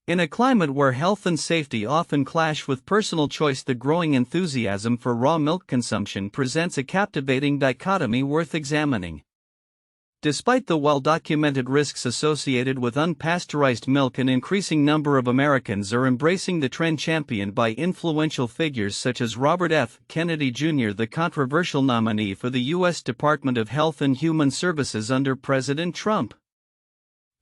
In a climate where health and safety often clash with personal choice, the growing enthusiasm for raw milk consumption presents a captivating dichotomy worth examining. Despite the well-documented risks associated with unpasteurized milk, an increasing number of Americans are embracing the trend championed by influential figures such as Robert F. Kennedy Jr., the controversial nominee for the U.S. Department of Health and Human Services under President Trump.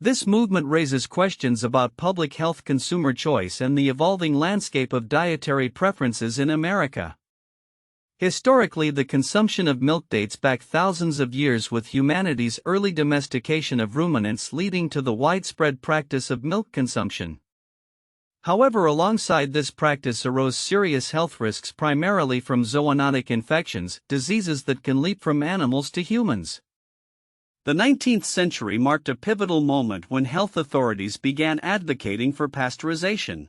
This movement raises questions about public health, consumer choice, and the evolving landscape of dietary preferences in America. Historically, the consumption of milk dates back thousands of years, with humanity's early domestication of ruminants leading to the widespread practice of milk consumption. However, alongside this practice arose serious health risks, primarily from zoonotic infections, diseases that can leap from animals to humans. The 19th century marked a pivotal moment when health authorities began advocating for pasteurization,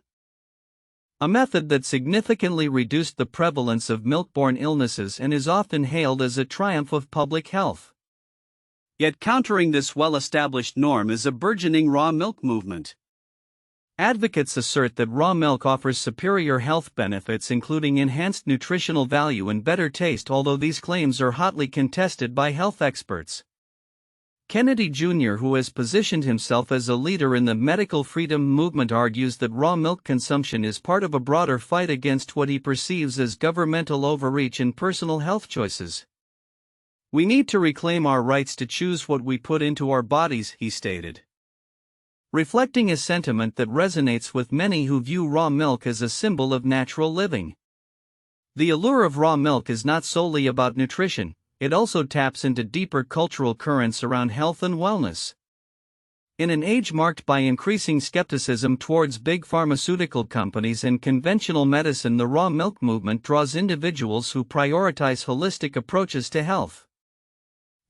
a method that significantly reduced the prevalence of milkborne illnesses and is often hailed as a triumph of public health. Yet countering this well-established norm is a burgeoning raw milk movement. Advocates assert that raw milk offers superior health benefits, including enhanced nutritional value and better taste, although these claims are hotly contested by health experts. Kennedy Jr., who has positioned himself as a leader in the medical freedom movement, argues that raw milk consumption is part of a broader fight against what he perceives as governmental overreach in personal health choices. "We need to reclaim our rights to choose what we put into our bodies," he stated, reflecting a sentiment that resonates with many who view raw milk as a symbol of natural living. The allure of raw milk is not solely about nutrition. It also taps into deeper cultural currents around health and wellness. In an age marked by increasing skepticism towards big pharmaceutical companies and conventional medicine, the raw milk movement draws individuals who prioritize holistic approaches to health.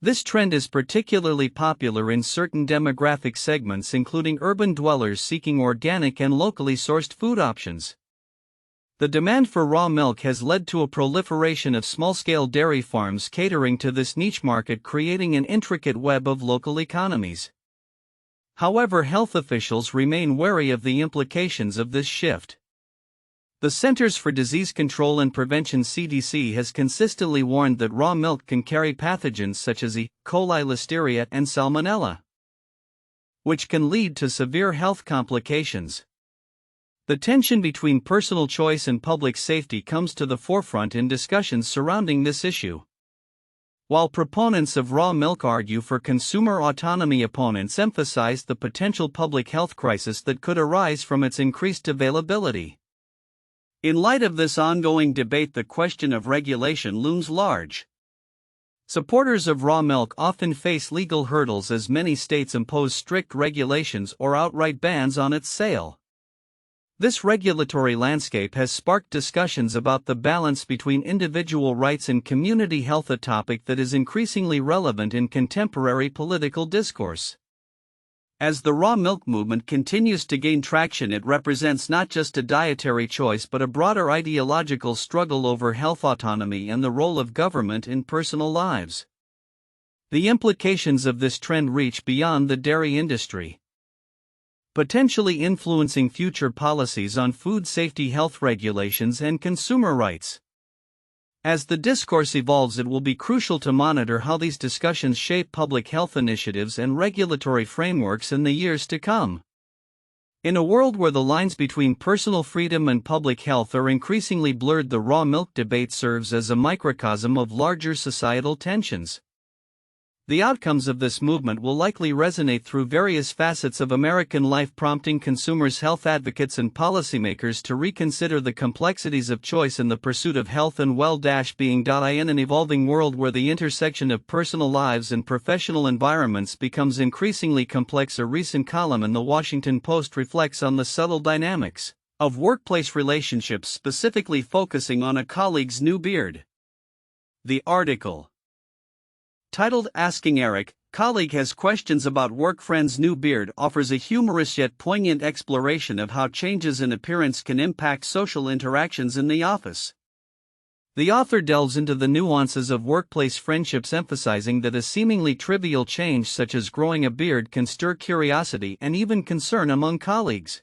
This trend is particularly popular in certain demographic segments, including urban dwellers seeking organic and locally sourced food options. The demand for raw milk has led to a proliferation of small-scale dairy farms catering to this niche market, creating an intricate web of local economies. However, health officials remain wary of the implications of this shift. The Centers for Disease Control and Prevention (CDC) has consistently warned that raw milk can carry pathogens such as E. coli, Listeria, and Salmonella, which can lead to severe health complications. The tension between personal choice and public safety comes to the forefront in discussions surrounding this issue. While proponents of raw milk argue for consumer autonomy, opponents emphasize the potential public health crisis that could arise from its increased availability. In light of this ongoing debate, the question of regulation looms large. Supporters of raw milk often face legal hurdles as many states impose strict regulations or outright bans on its sale. This regulatory landscape has sparked discussions about the balance between individual rights and community health, a topic that is increasingly relevant in contemporary political discourse. As the raw milk movement continues to gain traction, it represents not just a dietary choice but a broader ideological struggle over health autonomy and the role of government in personal lives. The implications of this trend reach beyond the dairy industry, potentially influencing future policies on food safety, health regulations, and consumer rights. As the discourse evolves, it will be crucial to monitor how these discussions shape public health initiatives and regulatory frameworks in the years to come. In a world where the lines between personal freedom and public health are increasingly blurred, the raw milk debate serves as a microcosm of larger societal tensions. The outcomes of this movement will likely resonate through various facets of American life, prompting consumers, health advocates, and policymakers to reconsider the complexities of choice in the pursuit of health and well-being. In an evolving world where the intersection of personal lives and professional environments becomes increasingly complex, a recent column in the Washington Post reflects on the subtle dynamics of workplace relationships, specifically focusing on a colleague's new beard. The article, titled "Asking Eric, Colleague Has Questions About Work Friend's New Beard," offers a humorous yet poignant exploration of how changes in appearance can impact social interactions in the office. The author delves into the nuances of workplace friendships, emphasizing that a seemingly trivial change such as growing a beard can stir curiosity and even concern among colleagues.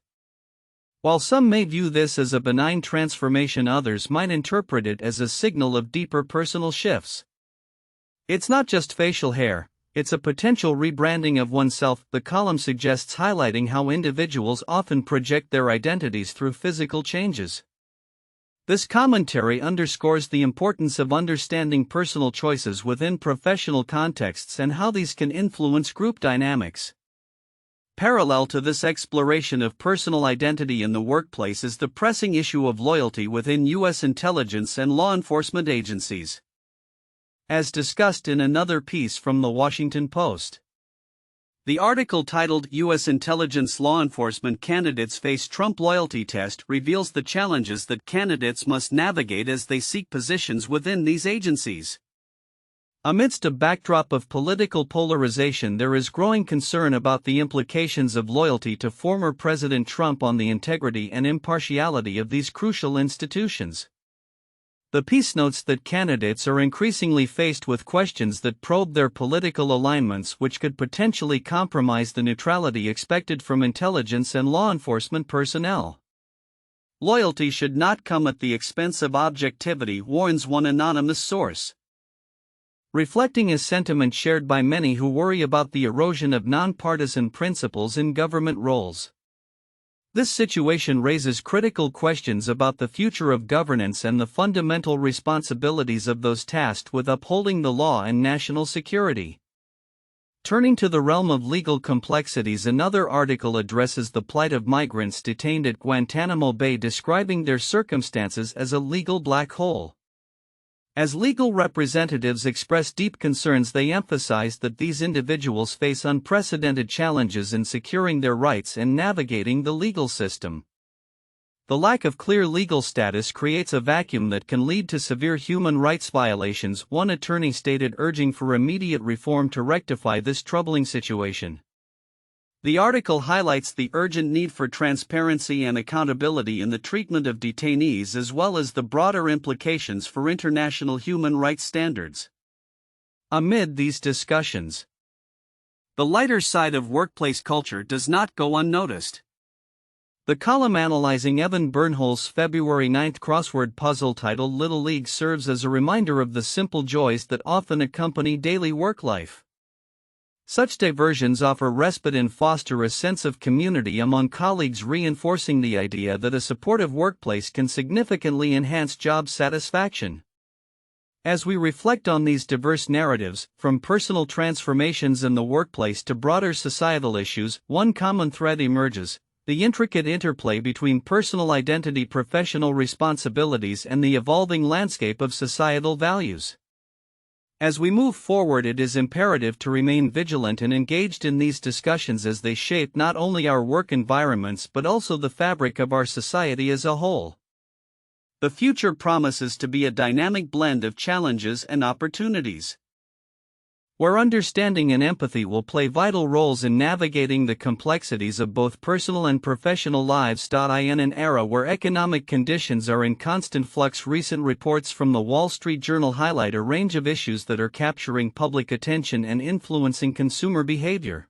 While some may view this as a benign transformation, others might interpret it as a signal of deeper personal shifts. It's not just facial hair, it's a potential rebranding of oneself, the column suggests, highlighting how individuals often project their identities through physical changes. This commentary underscores the importance of understanding personal choices within professional contexts and how these can influence group dynamics. Parallel to this exploration of personal identity in the workplace is the pressing issue of loyalty within U.S. intelligence and law enforcement agencies. As discussed in another piece from The Washington Post. The article titled U.S. Intelligence Law Enforcement Candidates Face Trump Loyalty Test reveals the challenges that candidates must navigate as they seek positions within these agencies. Amidst a backdrop of political polarization, there is growing concern about the implications of loyalty to former President Trump on the integrity and impartiality of these crucial institutions. The piece notes that candidates are increasingly faced with questions that probe their political alignments, which could potentially compromise the neutrality expected from intelligence and law enforcement personnel. Loyalty should not come at the expense of objectivity, warns one anonymous source. Reflecting a sentiment shared by many who worry about the erosion of nonpartisan principles in government roles. This situation raises critical questions about the future of governance and the fundamental responsibilities of those tasked with upholding the law and national security. Turning to the realm of legal complexities, another article addresses the plight of migrants detained at Guantanamo Bay, describing their circumstances as a legal black hole. As legal representatives express deep concerns, they emphasize that these individuals face unprecedented challenges in securing their rights and navigating the legal system. The lack of clear legal status creates a vacuum that can lead to severe human rights violations, one attorney stated, urging for immediate reform to rectify this troubling situation. The article highlights the urgent need for transparency and accountability in the treatment of detainees, as well as the broader implications for international human rights standards. Amid these discussions, the lighter side of workplace culture does not go unnoticed. The column analyzing Evan Bernholz's February 9 crossword puzzle titled Little League serves as a reminder of the simple joys that often accompany daily work life. Such diversions offer respite and foster a sense of community among colleagues, reinforcing the idea that a supportive workplace can significantly enhance job satisfaction. As we reflect on these diverse narratives, from personal transformations in the workplace to broader societal issues, one common thread emerges: the intricate interplay between personal identity, professional responsibilities, and the evolving landscape of societal values. As we move forward, it is imperative to remain vigilant and engaged in these discussions as they shape not only our work environments but also the fabric of our society as a whole. The future promises to be a dynamic blend of challenges and opportunities, where understanding and empathy will play vital roles in navigating the complexities of both personal and professional lives. In an era where economic conditions are in constant flux, recent reports from the Wall Street Journal highlight a range of issues that are capturing public attention and influencing consumer behavior.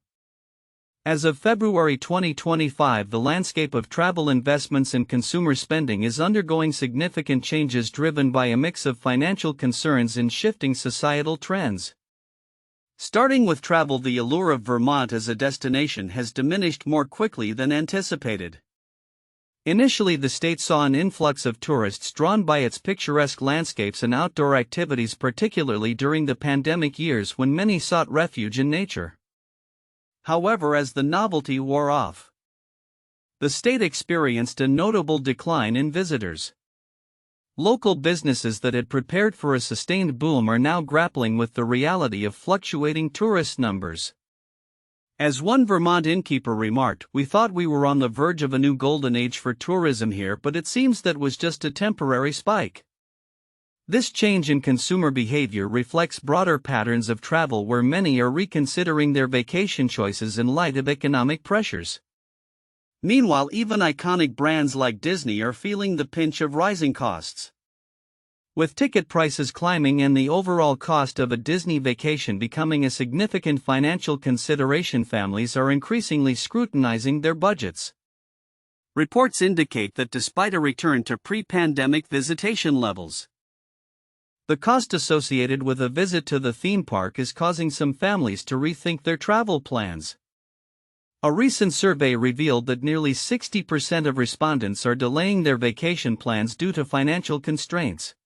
As of February 2025, the landscape of travel investments and consumer spending is undergoing significant changes driven by a mix of financial concerns and shifting societal trends. Starting with travel, the allure of Vermont as a destination has diminished more quickly than anticipated. Initially, the state saw an influx of tourists drawn by its picturesque landscapes and outdoor activities, particularly during the pandemic years when many sought refuge in nature. However, as the novelty wore off, the state experienced a notable decline in visitors. Local businesses that had prepared for a sustained boom are now grappling with the reality of fluctuating tourist numbers. As one Vermont innkeeper remarked, "We thought we were on the verge of a new golden age for tourism here, but it seems that was just a temporary spike." This change in consumer behavior reflects broader patterns of travel where many are reconsidering their vacation choices in light of economic pressures. Meanwhile, even iconic brands like Disney are feeling the pinch of rising costs. With ticket prices climbing and the overall cost of a Disney vacation becoming a significant financial consideration, families are increasingly scrutinizing their budgets. Reports indicate that despite a return to pre-pandemic visitation levels, the cost associated with a visit to the theme park is causing some families to rethink their travel plans. A recent survey revealed that nearly 60% of respondents are delaying their vacation plans due to financial constraints.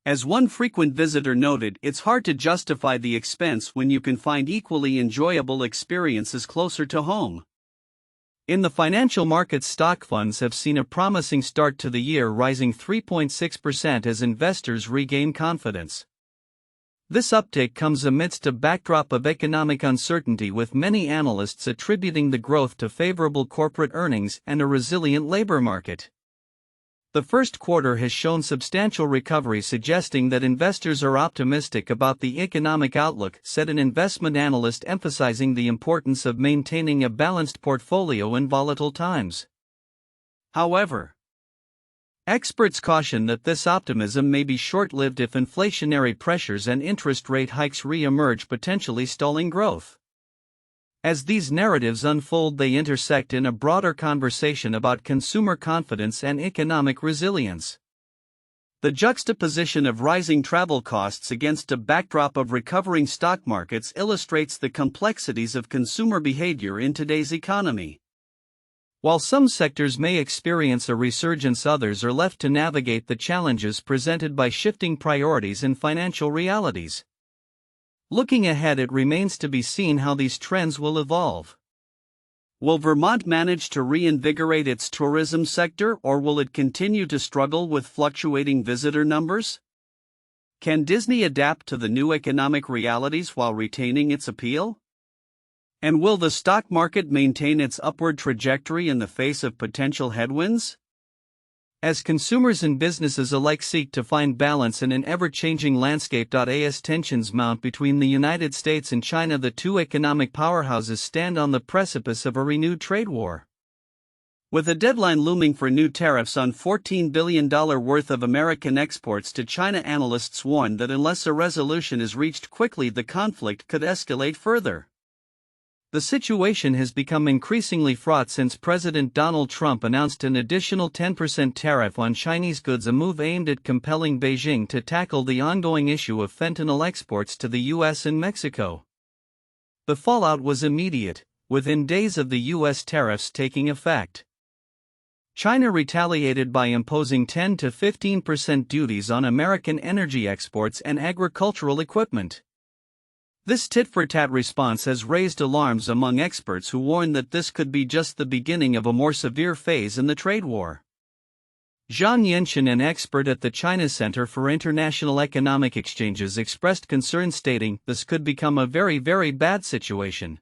As one frequent visitor noted, it's hard to justify the expense when you can find equally enjoyable experiences closer to home. In the financial markets, stock funds have seen a promising start to the year, rising 3.6% as investors regain confidence. This uptick comes amidst a backdrop of economic uncertainty, with many analysts attributing the growth to favorable corporate earnings and a resilient labor market. The first quarter has shown substantial recovery, suggesting that investors are optimistic about the economic outlook, said an investment analyst, emphasizing the importance of maintaining a balanced portfolio in volatile times. However, experts caution that this optimism may be short-lived if inflationary pressures and interest rate hikes re-emerge, potentially stalling growth. As these narratives unfold, they intersect in a broader conversation about consumer confidence and economic resilience. The juxtaposition of rising travel costs against a backdrop of recovering stock markets illustrates the complexities of consumer behavior in today's economy. While some sectors may experience a resurgence, others are left to navigate the challenges presented by shifting priorities and financial realities. Looking ahead, it remains to be seen how these trends will evolve. Will Vermont manage to reinvigorate its tourism sector, or will it continue to struggle with fluctuating visitor numbers? Can Disney adapt to the new economic realities while retaining its appeal? And will the stock market maintain its upward trajectory in the face of potential headwinds? As consumers and businesses alike seek to find balance in an ever-changing landscape, as tensions mount between the United States and China, the two economic powerhouses stand on the precipice of a renewed trade war. With a deadline looming for new tariffs on $14 billion worth of American exports to China, analysts warn that unless a resolution is reached quickly, the conflict could escalate further. The situation has become increasingly fraught since President Donald Trump announced an additional 10% tariff on Chinese goods, a move aimed at compelling Beijing to tackle the ongoing issue of fentanyl exports to the U.S. and Mexico. The fallout was immediate, within days of the U.S. tariffs taking effect. China retaliated by imposing 10 to 15% duties on American energy exports and agricultural equipment. This tit-for-tat response has raised alarms among experts, who warn that this could be just the beginning of a more severe phase in the trade war. Zhang Yenshin, an expert at the China Center for International Economic Exchanges, expressed concern, stating, "This could become a very, very bad situation."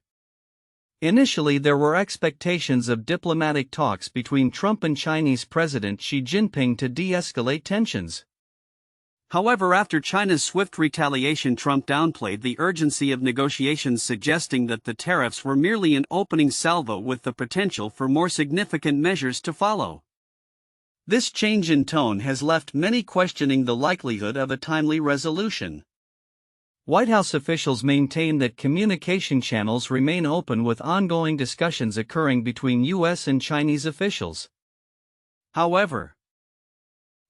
Initially, there were expectations of diplomatic talks between Trump and Chinese President Xi Jinping to de-escalate tensions. However, after China's swift retaliation, Trump downplayed the urgency of negotiations, suggesting that the tariffs were merely an opening salvo with the potential for more significant measures to follow. This change in tone has left many questioning the likelihood of a timely resolution. White House officials maintain that communication channels remain open, with ongoing discussions occurring between U.S. and Chinese officials. However,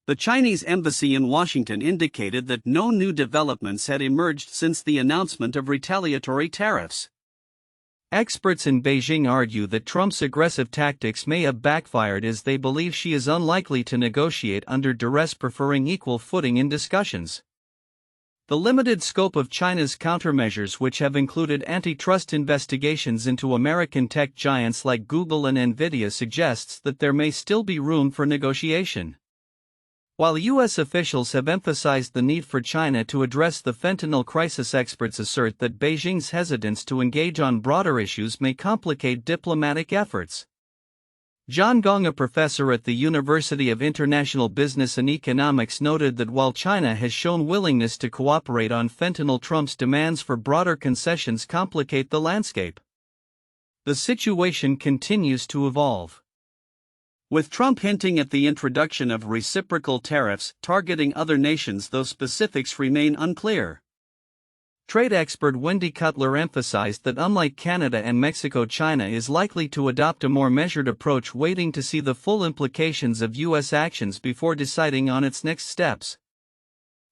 the Chinese embassy in Washington indicated that no new developments had emerged since the announcement of retaliatory tariffs. Experts in Beijing argue that Trump's aggressive tactics may have backfired, as they believe Xi is unlikely to negotiate under duress, preferring equal footing in discussions. The limited scope of China's countermeasures, which have included antitrust investigations into American tech giants like Google and Nvidia, suggests that there may still be room for negotiation. While U.S. officials have emphasized the need for China to address the fentanyl crisis, experts assert that Beijing's hesitance to engage on broader issues may complicate diplomatic efforts. John Gong, a professor at the University of International Business and Economics, noted that while China has shown willingness to cooperate on fentanyl, Trump's demands for broader concessions complicate the landscape. The situation continues to evolve, with Trump hinting at the introduction of reciprocal tariffs targeting other nations, though specifics remain unclear. Trade expert Wendy Cutler emphasized that unlike Canada and Mexico, China is likely to adopt a more measured approach, waiting to see the full implications of U.S. actions before deciding on its next steps.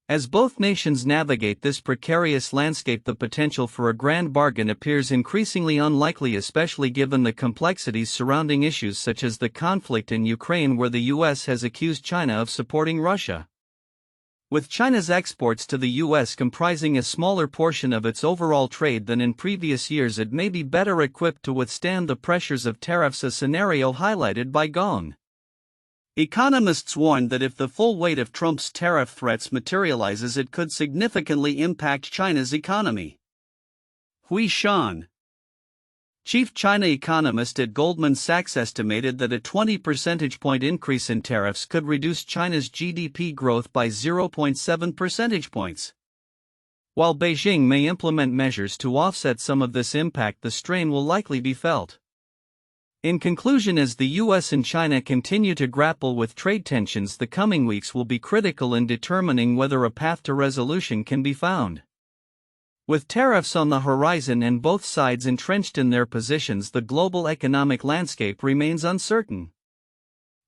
As both nations navigate this precarious landscape, the potential for a grand bargain appears increasingly unlikely, especially given the complexities surrounding issues such as the conflict in Ukraine, where the U.S. has accused China of supporting Russia. With China's exports to the U.S. comprising a smaller portion of its overall trade than in previous years, it may be better equipped to withstand the pressures of tariffs, a scenario highlighted by Gong. Economists warn that if the full weight of Trump's tariff threats materializes, it could significantly impact China's economy. Hui Shan, chief China economist at Goldman Sachs, estimated that a 20 percentage point increase in tariffs could reduce China's GDP growth by 0.7 percentage points. While Beijing may implement measures to offset some of this impact, the strain will likely be felt. In conclusion, as the U.S. and China continue to grapple with trade tensions, the coming weeks will be critical in determining whether a path to resolution can be found. With tariffs on the horizon and both sides entrenched in their positions, the global economic landscape remains uncertain.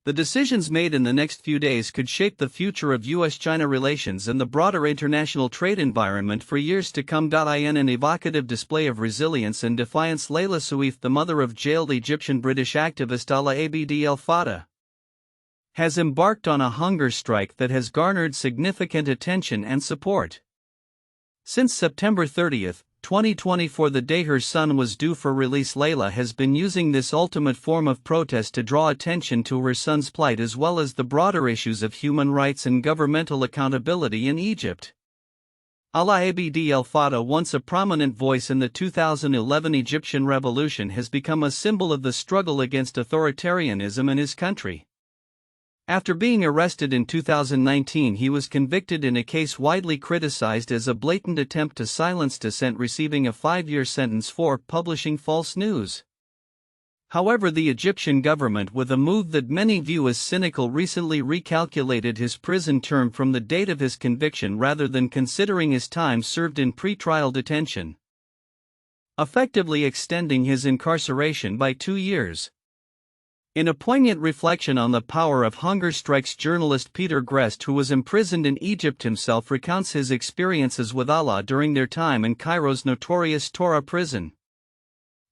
The decisions made in the next few days could shape the future of U.S.-China relations and the broader international trade environment for years to come. In an evocative display of resilience and defiance, Laila Soueif, the mother of jailed Egyptian-British activist Alaa Abd El Fattah, has embarked on a hunger strike that has garnered significant attention and support. Since September 30, 2024, the day her son was due for release, Laila has been using this ultimate form of protest to draw attention to her son's plight as well as the broader issues of human rights and governmental accountability in Egypt. Alaa Abd El Fattah, once a prominent voice in the 2011 Egyptian revolution, has become a symbol of the struggle against authoritarianism in his country. After being arrested in 2019, he was convicted in a case widely criticized as a blatant attempt to silence dissent, receiving a 5-year sentence for publishing false news. However, the Egyptian government, with a move that many view as cynical, recently recalculated his prison term from the date of his conviction rather than considering his time served in pretrial detention, effectively extending his incarceration by 2 years. In a poignant reflection on the power of hunger strikes, journalist Peter Grest, who was imprisoned in Egypt himself, recounts his experiences with Alaa during their time in Cairo's notorious Tora prison.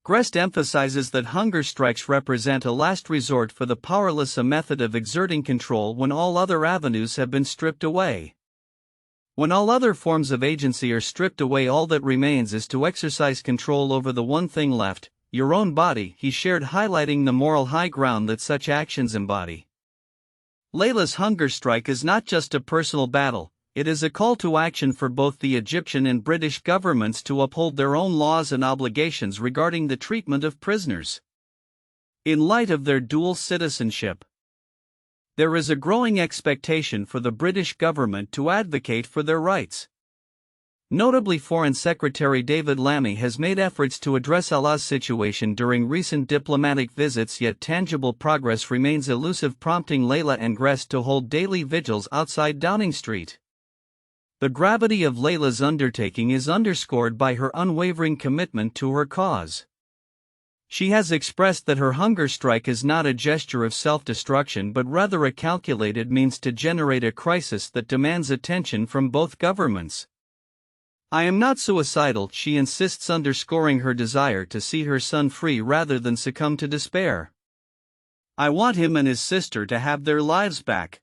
Grest emphasizes that hunger strikes represent a last resort for the powerless, a method of exerting control when all other avenues have been stripped away. When all other forms of agency are stripped away, all that remains is to exercise control over the one thing left, your own body, he shared, highlighting the moral high ground that such actions embody. Laila's hunger strike is not just a personal battle, it is a call to action for both the Egyptian and British governments to uphold their own laws and obligations regarding the treatment of prisoners. In light of their dual citizenship, there is a growing expectation for the British government to advocate for their rights. Notably, Foreign Secretary David Lammy has made efforts to address Alaa's situation during recent diplomatic visits, yet tangible progress remains elusive, prompting Laila and Grest to hold daily vigils outside Downing Street. The gravity of Laila's undertaking is underscored by her unwavering commitment to her cause. She has expressed that her hunger strike is not a gesture of self-destruction but rather a calculated means to generate a crisis that demands attention from both governments. I am not suicidal, she insists, underscoring her desire to see her son free rather than succumb to despair. I want him and his sister to have their lives back.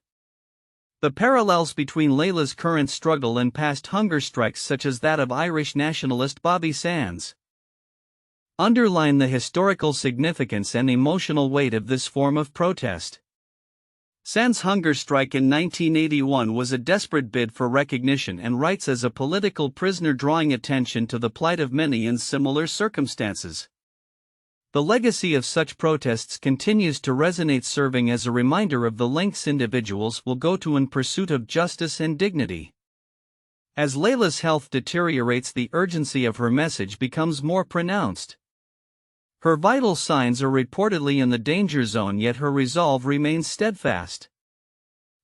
The parallels between Laila's current struggle and past hunger strikes, such as that of Irish nationalist Bobby Sands, underline the historical significance and emotional weight of this form of protest. Sands' hunger strike in 1981 was a desperate bid for recognition and rights as a political prisoner, drawing attention to the plight of many in similar circumstances. The legacy of such protests continues to resonate, serving as a reminder of the lengths individuals will go to in pursuit of justice and dignity. As Laila's health deteriorates, the urgency of her message becomes more pronounced. Her vital signs are reportedly in the danger zone, yet her resolve remains steadfast.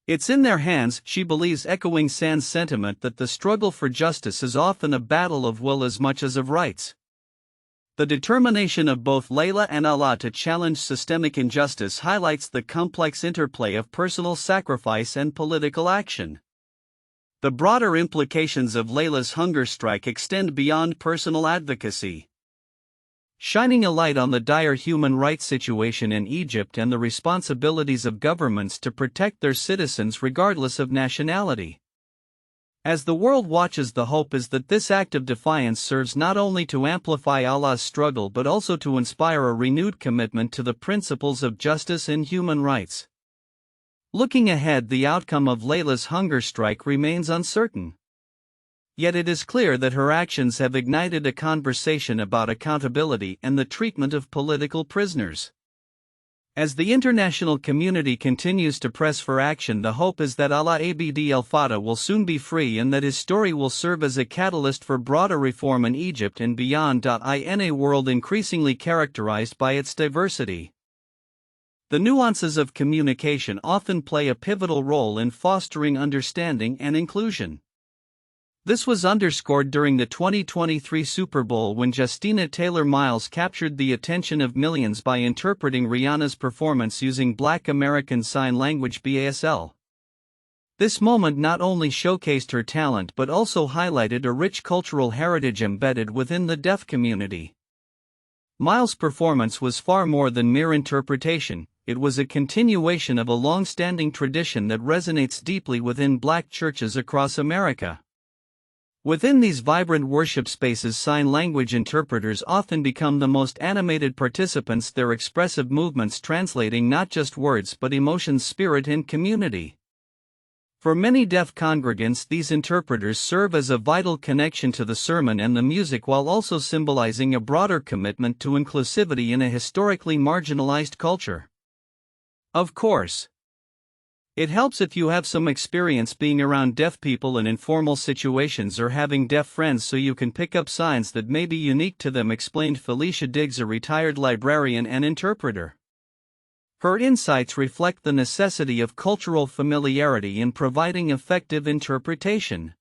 It's in their hands, she believes, echoing Sand's sentiment that the struggle for justice is often a battle of will as much as of rights. The determination of both Laila and Allah to challenge systemic injustice highlights the complex interplay of personal sacrifice and political action. The broader implications of Laila's hunger strike extend beyond personal advocacy, shining a light on the dire human rights situation in Egypt and the responsibilities of governments to protect their citizens regardless of nationality. As the world watches, the hope is that this act of defiance serves not only to amplify Allah's struggle but also to inspire a renewed commitment to the principles of justice and human rights. Looking ahead, the outcome of Laila's hunger strike remains uncertain. Yet it is clear that her actions have ignited a conversation about accountability and the treatment of political prisoners. As the international community continues to press for action, the hope is that Alaa Abd el-Fattah will soon be free and that his story will serve as a catalyst for broader reform in Egypt and beyond. In a world increasingly characterized by its diversity, the nuances of communication often play a pivotal role in fostering understanding and inclusion. This was underscored during the 2023 Super Bowl when Justina Taylor Miles captured the attention of millions by interpreting Rihanna's performance using Black American Sign Language (BASL). This moment not only showcased her talent but also highlighted a rich cultural heritage embedded within the deaf community. Miles' performance was far more than mere interpretation. It was a continuation of a long-standing tradition that resonates deeply within Black churches across America. Within these vibrant worship spaces, sign language interpreters often become the most animated participants, their expressive movements translating not just words but emotions, spirit, and community. For many deaf congregants, these interpreters serve as a vital connection to the sermon and the music while also symbolizing a broader commitment to inclusivity in a historically marginalized culture. Of course, it helps if you have some experience being around deaf people in informal situations or having deaf friends so you can pick up signs that may be unique to them, explained Felicia Diggs, a retired librarian and interpreter. Her insights reflect the necessity of cultural familiarity in providing effective interpretation.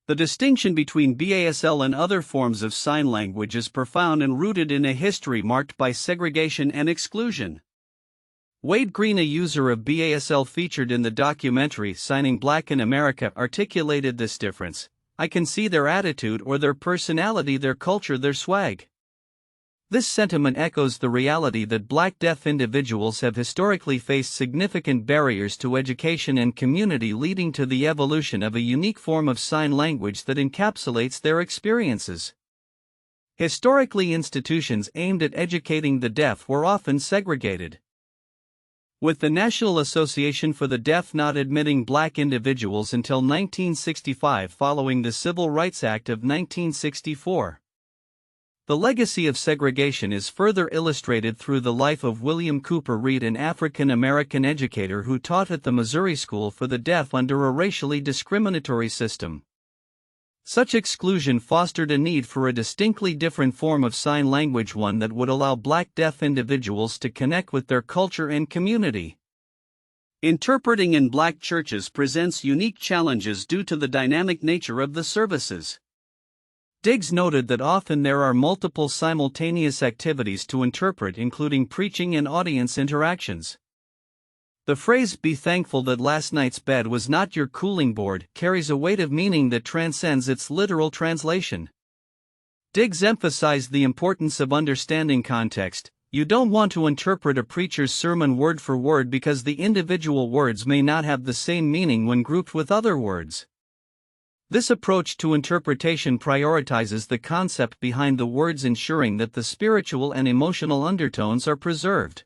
The distinction between BASL and other forms of sign language is profound and rooted in a history marked by segregation and exclusion. Wade Green, a user of BASL featured in the documentary Signing Black in America, articulated this difference. I can see their attitude or their personality, their culture, their swag. This sentiment echoes the reality that Black deaf individuals have historically faced significant barriers to education and community, leading to the evolution of a unique form of sign language that encapsulates their experiences. Historically, institutions aimed at educating the deaf were often segregated, with the National Association for the Deaf not admitting Black individuals until 1965 following the Civil Rights Act of 1964. The legacy of segregation is further illustrated through the life of William Cooper Reed, an African-American educator who taught at the Missouri School for the Deaf under a racially discriminatory system. Such exclusion fostered a need for a distinctly different form of sign language, one that would allow Black deaf individuals to connect with their culture and community. Interpreting in Black churches presents unique challenges due to the dynamic nature of the services. Diggs noted that often there are multiple simultaneous activities to interpret, including preaching and audience interactions. The phrase, "be thankful that last night's bed was not your cooling board," carries a weight of meaning that transcends its literal translation. Diggs emphasized the importance of understanding context. You don't want to interpret a preacher's sermon word for word because the individual words may not have the same meaning when grouped with other words. This approach to interpretation prioritizes the concept behind the words, ensuring that the spiritual and emotional undertones are preserved.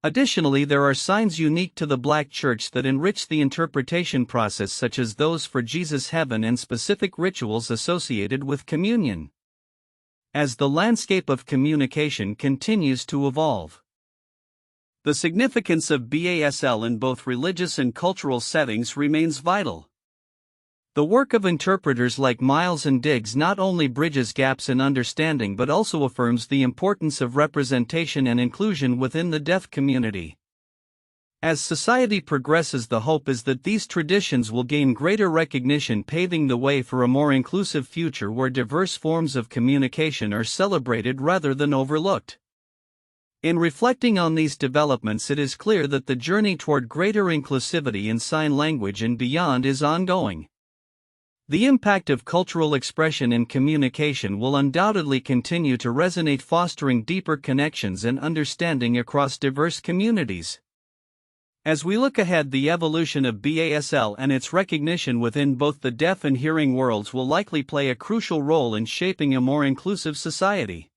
Additionally, there are signs unique to the Black church that enrich the interpretation process, such as those for Jesus' heaven and specific rituals associated with communion. As the landscape of communication continues to evolve, the significance of BASL in both religious and cultural settings remains vital. The work of interpreters like Miles and Diggs not only bridges gaps in understanding but also affirms the importance of representation and inclusion within the deaf community. As society progresses, the hope is that these traditions will gain greater recognition, paving the way for a more inclusive future where diverse forms of communication are celebrated rather than overlooked. In reflecting on these developments, it is clear that the journey toward greater inclusivity in sign language and beyond is ongoing. The impact of cultural expression in communication will undoubtedly continue to resonate, fostering deeper connections and understanding across diverse communities. As we look ahead, the evolution of BASL and its recognition within both the deaf and hearing worlds will likely play a crucial role in shaping a more inclusive society.